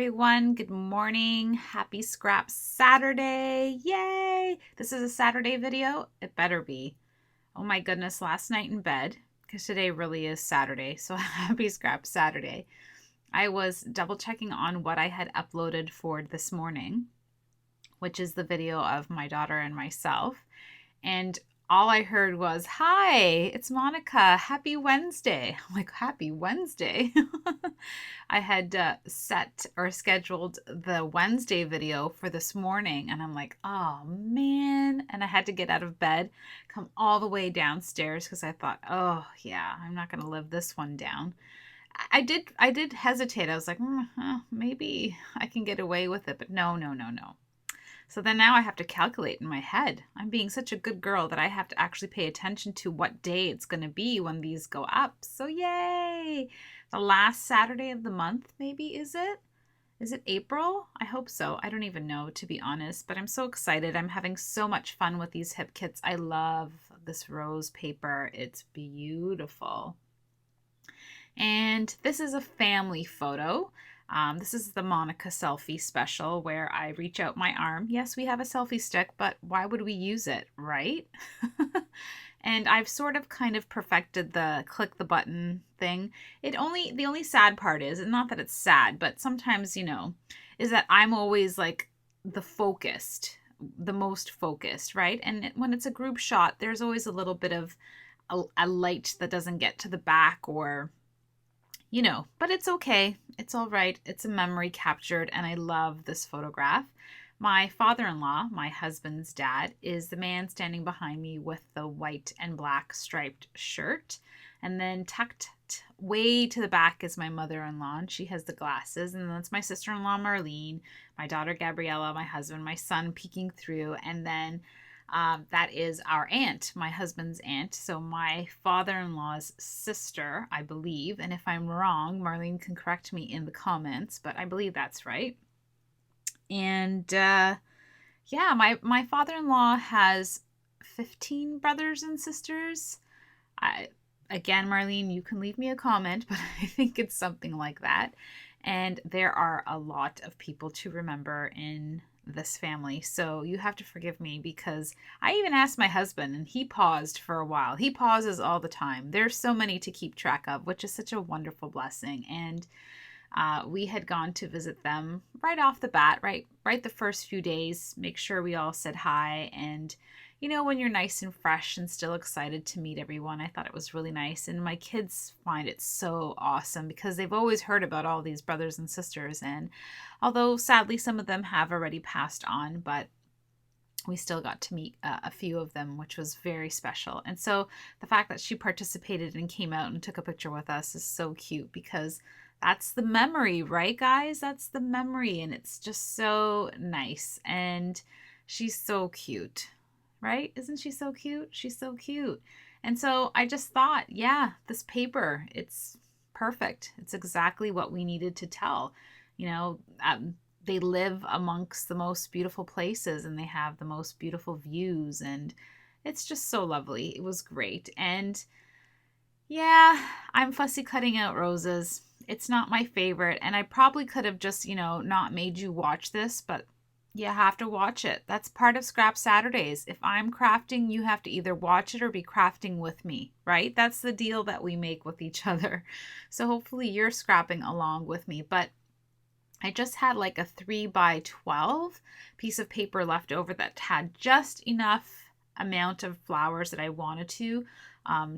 everyone. Good morning. Happy Scrap Saturday. Yay! This is a Saturday video. It better be. Oh my goodness, last night in bed, because today really is Saturday, so happy Scrap Saturday. I was double checking on what I had uploaded for this morning, which is the video of my daughter and myself. And all I heard was, "Hi, it's Monica. Happy Wednesday." I'm like, "Happy Wednesday." I had set or scheduled the Wednesday video for this morning, and I'm like, "Oh man." And I had to get out of bed, come all the way downstairs because I thought, "Oh yeah, I'm not going to live this one down." I did hesitate. I was like, maybe I can get away with it, but no, no, no, no. So then now I have to calculate in my head. I'm being such a good girl that I have to actually pay attention to what day it's going to be when these go up. So yay! The last Saturday of the month, maybe, is it? Is it April? I hope so. I don't even know, to be honest, but I'm so excited. I'm having so much fun with these hip kits. I love this rose paper. It's beautiful. And this is a family photo. This is the Monica selfie special where I reach out my arm. Yes, we have a selfie stick, but why would we use it, right? And I've sort of kind of perfected the click the button thing. The only sad part is, and not that it's sad, but sometimes, is that I'm always like the most focused, right? And when it's a group shot, there's always a little bit of a light that doesn't get to the back or but it's okay. It's all right. It's a memory captured, and I love this photograph. My father-in-law, my husband's dad, is the man standing behind me with the white and black striped shirt. And then tucked way to the back is my mother-in-law, and she has the glasses. And that's my sister-in-law, Marlene, my daughter, Gabriella, my husband, my son peeking through. And then that is our aunt, my husband's aunt. So my father-in-law's sister, I believe. And if I'm wrong, Marlene can correct me in the comments, but I believe that's right. And yeah, my father-in-law has 15 brothers and sisters. Again, Marlene, you can leave me a comment, but I think it's something like that. And there are a lot of people to remember in this family, so you have to forgive me because I even asked my husband and he paused for a while. He pauses all the time. There's so many to keep track of, which is such a wonderful blessing. And we had gone to visit them right off the bat, right the first few days, make sure we all said hi. And when you're nice and fresh and still excited to meet everyone, I thought it was really nice. And my kids find it so awesome because they've always heard about all these brothers and sisters. And although sadly some of them have already passed on, but we still got to meet a few of them, which was very special. And so the fact that she participated and came out and took a picture with us is so cute because that's the memory, right, guys? That's the memory. And it's just so nice. And she's so cute. Right? Isn't she so cute? She's so cute. And so I just thought, yeah, this paper, it's perfect. It's exactly what we needed to tell. They live amongst the most beautiful places and they have the most beautiful views, and it's just so lovely. It was great. And yeah, I'm fussy cutting out roses. It's not my favorite, and I probably could have just, not made you watch this, but you have to watch it. That's part of Scrap Saturdays. If I'm crafting, you have to either watch it or be crafting with me, right? That's the deal that we make with each other. So hopefully you're scrapping along with me. But I just had like a 3x12 piece of paper left over that had just enough amount of flowers that I wanted to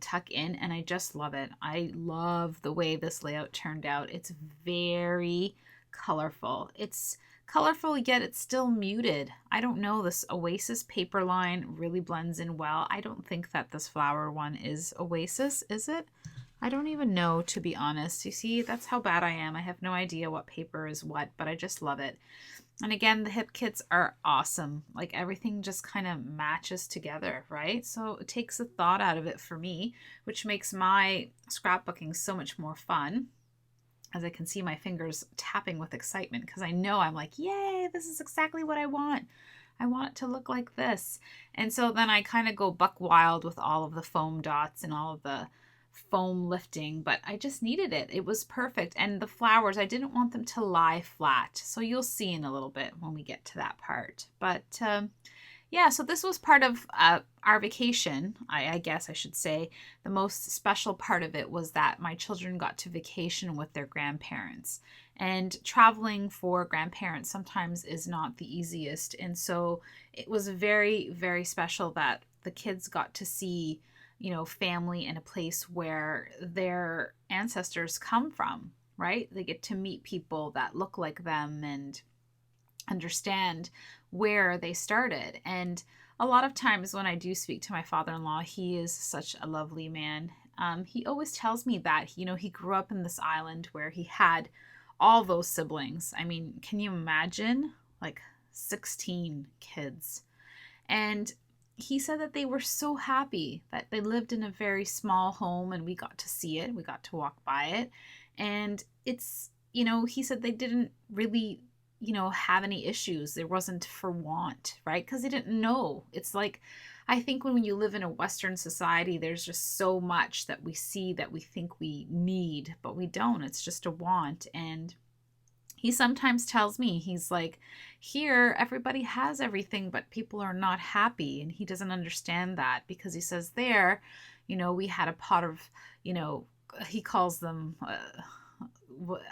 tuck in, and I just love it. I love the way this layout turned out. It's very colorful. It's colorful, yet it's still muted. I don't know, this Oasis paper line really blends in well. I don't think that this flower one is Oasis, is it? I don't even know, to be honest. You see, that's how bad I am. I have no idea what paper is what, but I just love it. And again, the hip kits are awesome. Like everything just kind of matches together, right? So it takes the thought out of it for me, which makes my scrapbooking so much more fun. As I can see my fingers tapping with excitement because I know I'm like, yay, this is exactly what I want. I want it to look like this. And so then I kind of go buck wild with all of the foam dots and all of the foam lifting, but I just needed it. It was perfect. And the flowers, I didn't want them to lie flat. So you'll see in a little bit when we get to that part. But yeah, so this was part of our vacation, I guess I should say. The most special part of it was that my children got to vacation with their grandparents. And traveling for grandparents sometimes is not the easiest. And so it was very, very special that the kids got to see, family in a place where their ancestors come from, right? They get to meet people that look like them and understand where they started. And a lot of times when I do speak to my father-in-law, he is such a lovely man. He always tells me that, he grew up in this island where he had all those siblings. I mean, can you imagine? Like 16 kids. And he said that they were so happy that they lived in a very small home and we got to see it. We got to walk by it. And it's, he said they didn't really have any issues. There wasn't for want, right? Because they didn't know. It's like, I think when you live in a Western society, there's just so much that we see that we think we need, but we don't. It's just a want. And he sometimes tells me, he's like, here, everybody has everything, but people are not happy. And he doesn't understand that because he says there, we had a pot of, he calls them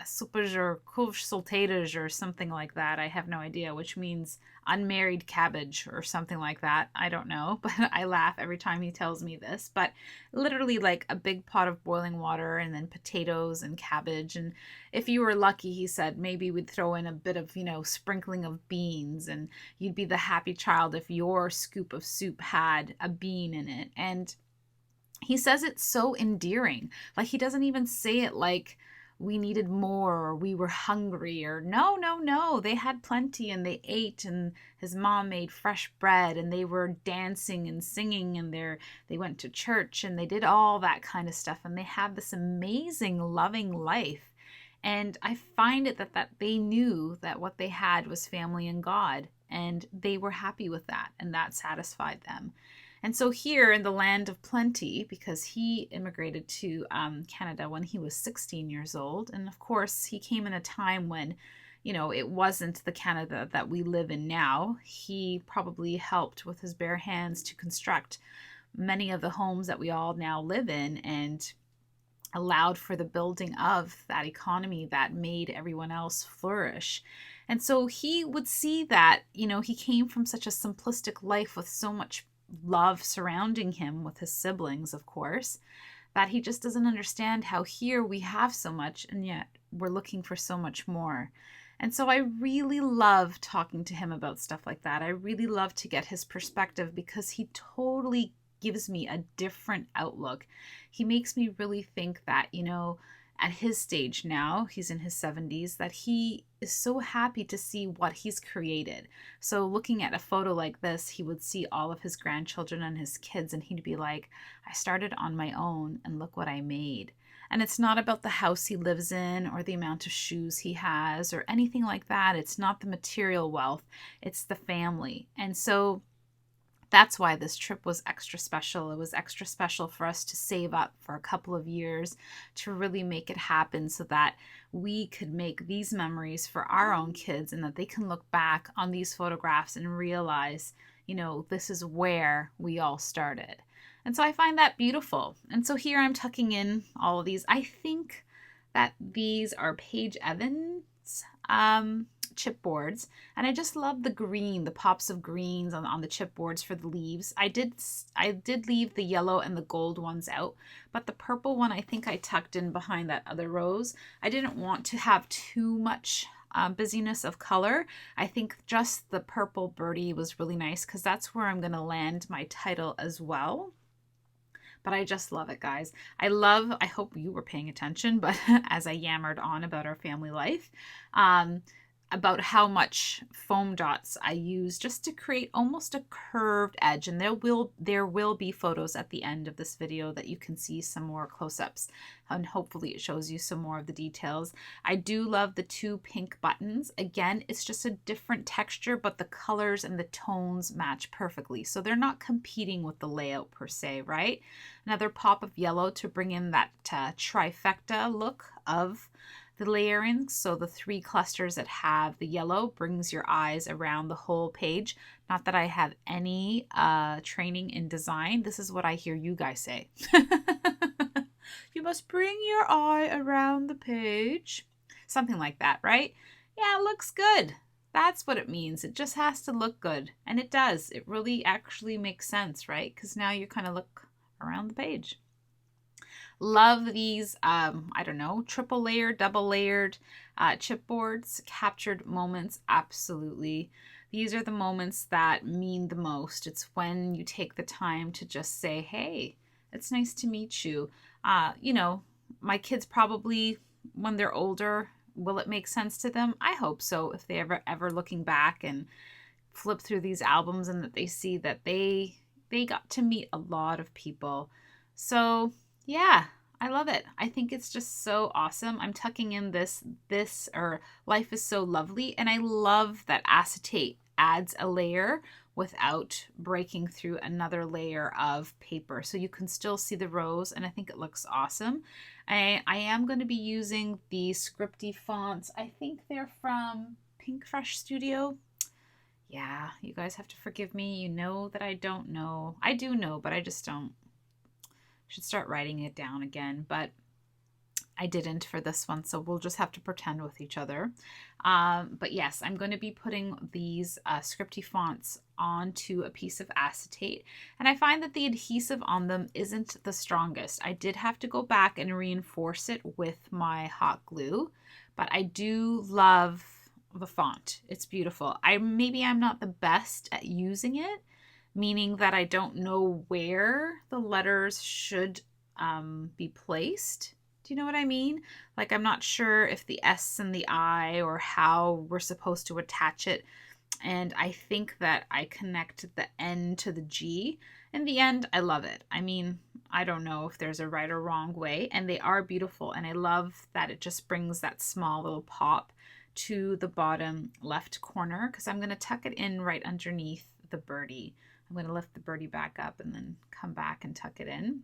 soupage or couve solteiras or something like that. I have no idea, which means unmarried cabbage or something like that. I don't know, but I laugh every time he tells me this. But literally like a big pot of boiling water and then potatoes and cabbage. And if you were lucky, he said, maybe we'd throw in a bit of, sprinkling of beans, and you'd be the happy child if your scoop of soup had a bean in it. And he says it's so endearing. Like he doesn't even say it like we needed more or we were hungry or no. They had plenty and they ate, and his mom made fresh bread and they were dancing and singing, and they went to church and they did all that kind of stuff, and they had this amazing loving life. And I find it that they knew that what they had was family and God, and they were happy with that, and that satisfied them. And so here in the land of plenty, because he immigrated to Canada when he was 16 years old, and of course he came in a time when, it wasn't the Canada that we live in now. He probably helped with his bare hands to construct many of the homes that we all now live in, and allowed for the building of that economy that made everyone else flourish. And so he would see that, he came from such a simplistic life with so much love surrounding him with his siblings, of course, that he just doesn't understand how here we have so much and yet we're looking for so much more. And so I really love talking to him about stuff like that. I really love to get his perspective because he totally gives me a different outlook. He makes me really think that, at his stage now, he's in his 70s, that he is so happy to see what he's created. So looking at a photo like this, he would see all of his grandchildren and his kids, and he'd be like, I started on my own and look what I made. And it's not about the house he lives in or the amount of shoes he has or anything like that. It's not the material wealth, it's the family. And so that's why this trip was extra special. It was extra special for us to save up for a couple of years to really make it happen so that we could make these memories for our own kids and that they can look back on these photographs and realize, this is where we all started. And so I find that beautiful. And so here I'm tucking in all of these. I think that these are Paige Evans chipboards, and I just love the green, the pops of greens on the chipboards for the leaves. I did leave the yellow and the gold ones out, but the purple one I think I tucked in behind that other rose. I didn't want to have too much busyness of color. I think just the purple birdie was really nice because that's where I'm going to land my title as well. But I just love it, guys. I hope you were paying attention, but as I yammered on about our family life, about how much foam dots I use just to create almost a curved edge. And there will be photos at the end of this video that you can see some more close-ups, and hopefully it shows you some more of the details. I do love the 2 pink buttons. Again, it's just a different texture, but the colors and the tones match perfectly. So they're not competing with the layout per se, right? Another pop of yellow to bring in that trifecta look of the layering. So the 3 clusters that have the yellow brings your eyes around the whole page. Not that I have any training in design. This is what I hear you guys say. You must bring your eye around the page. Something like that, right? Yeah, it looks good. That's what it means. It just has to look good. And it does. It really actually makes sense, right? Because now you kind of look around the page. Love these, I don't know, triple layered, double layered chipboards, captured moments, absolutely. These are the moments that mean the most. It's when you take the time to just say, hey, it's nice to meet you. You know, my kids probably, when they're older, will it make sense to them? I hope so. If they ever looking back and flip through these albums and that they see that they got to meet a lot of people. So yeah, I love it. I think it's just so awesome. I'm tucking in this or Life is So Lovely, and I love that acetate adds a layer without breaking through another layer of paper. So you can still see the rows, and I think it looks awesome. I am going to be using the scripty fonts. I think they're from Pink Fresh Studio. Yeah, you guys have to forgive me. You know that I don't know. I do know, but I just don't. Should start writing it down again, but I didn't for this one, so we'll just have to pretend with each other. But yes, I'm going to be putting these scripty fonts onto a piece of acetate, and I find that the adhesive on them isn't the strongest. I did have to go back and reinforce it with my hot glue, but I do love the font. It's beautiful. Maybe I'm not the best at using it, meaning that I don't know where the letters should be placed. Do you know what I mean? Like, I'm not sure if the S and the I or how we're supposed to attach it. And I think that I connect the N to the G. In the end, I love it. I mean, I don't know if there's a right or wrong way, and they are beautiful. And I love that it just brings that small little pop to the bottom left corner, because I'm going to tuck it in right underneath the birdie. I'm going to lift the birdie back up and then come back and tuck it in.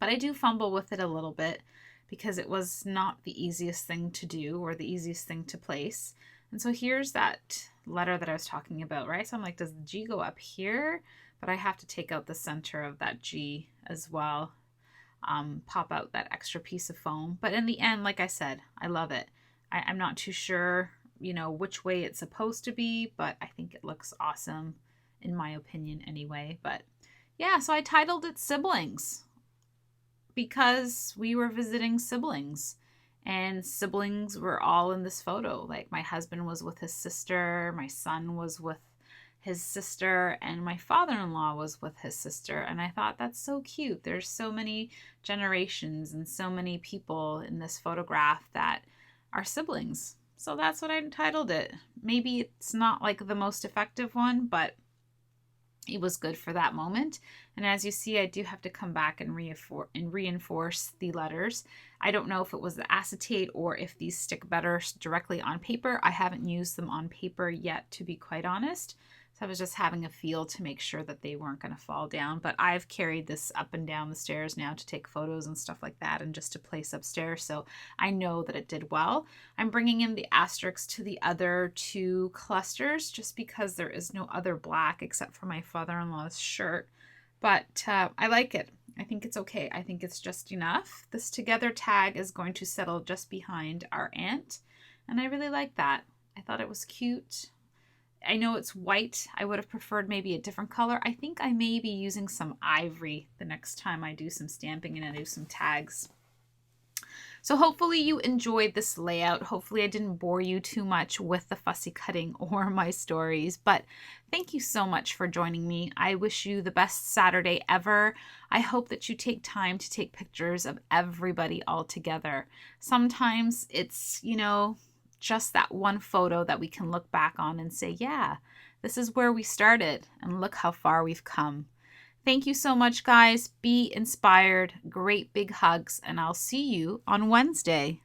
But I do fumble with it a little bit because it was not the easiest thing to do or the easiest thing to place. And so here's that letter that I was talking about, right? So I'm like, does the G go up here? But I have to take out the center of that G as well, pop out that extra piece of foam. But in the end, like I said, I love it. I'm not too sure, you know, which way it's supposed to be, but I think it looks awesome, in my opinion anyway. But yeah, so I titled it Siblings because we were visiting siblings, and siblings were all in this photo. Like, my husband was with his sister, my son was with his sister, and my father-in-law was with his sister. And I thought, that's so cute. There's so many generations and so many people in this photograph that are siblings. So that's what I entitled it. Maybe it's not like the most effective one, but it was good for that moment. And as you see, I do have to come back and reinforce the letters. I don't know if it was the acetate or if these stick better directly on paper. I haven't used them on paper yet, to be quite honest. So I was just having a feel to make sure that they weren't going to fall down. But I've carried this up and down the stairs now to take photos and stuff like that, and just to place upstairs. So I know that it did well. I'm bringing in the asterisks to the other 2 clusters just because there is no other black except for my father-in-law's shirt. But I like it. I think it's okay. I think it's just enough. This together tag is going to settle just behind our ant, and I really like that. I thought it was cute. I know it's white. I would have preferred maybe a different color. I think I may be using some ivory the next time I do some stamping and I do some tags. So hopefully you enjoyed this layout. Hopefully I didn't bore you too much with the fussy cutting or my stories, but thank you so much for joining me. I wish you the best Saturday ever. I hope that you take time to take pictures of everybody all together. Sometimes it's, you know, just that one photo that we can look back on and say, yeah, this is where we started and look how far we've come. Thank you so much, guys. Be inspired. Great big hugs, and I'll see you on Wednesday.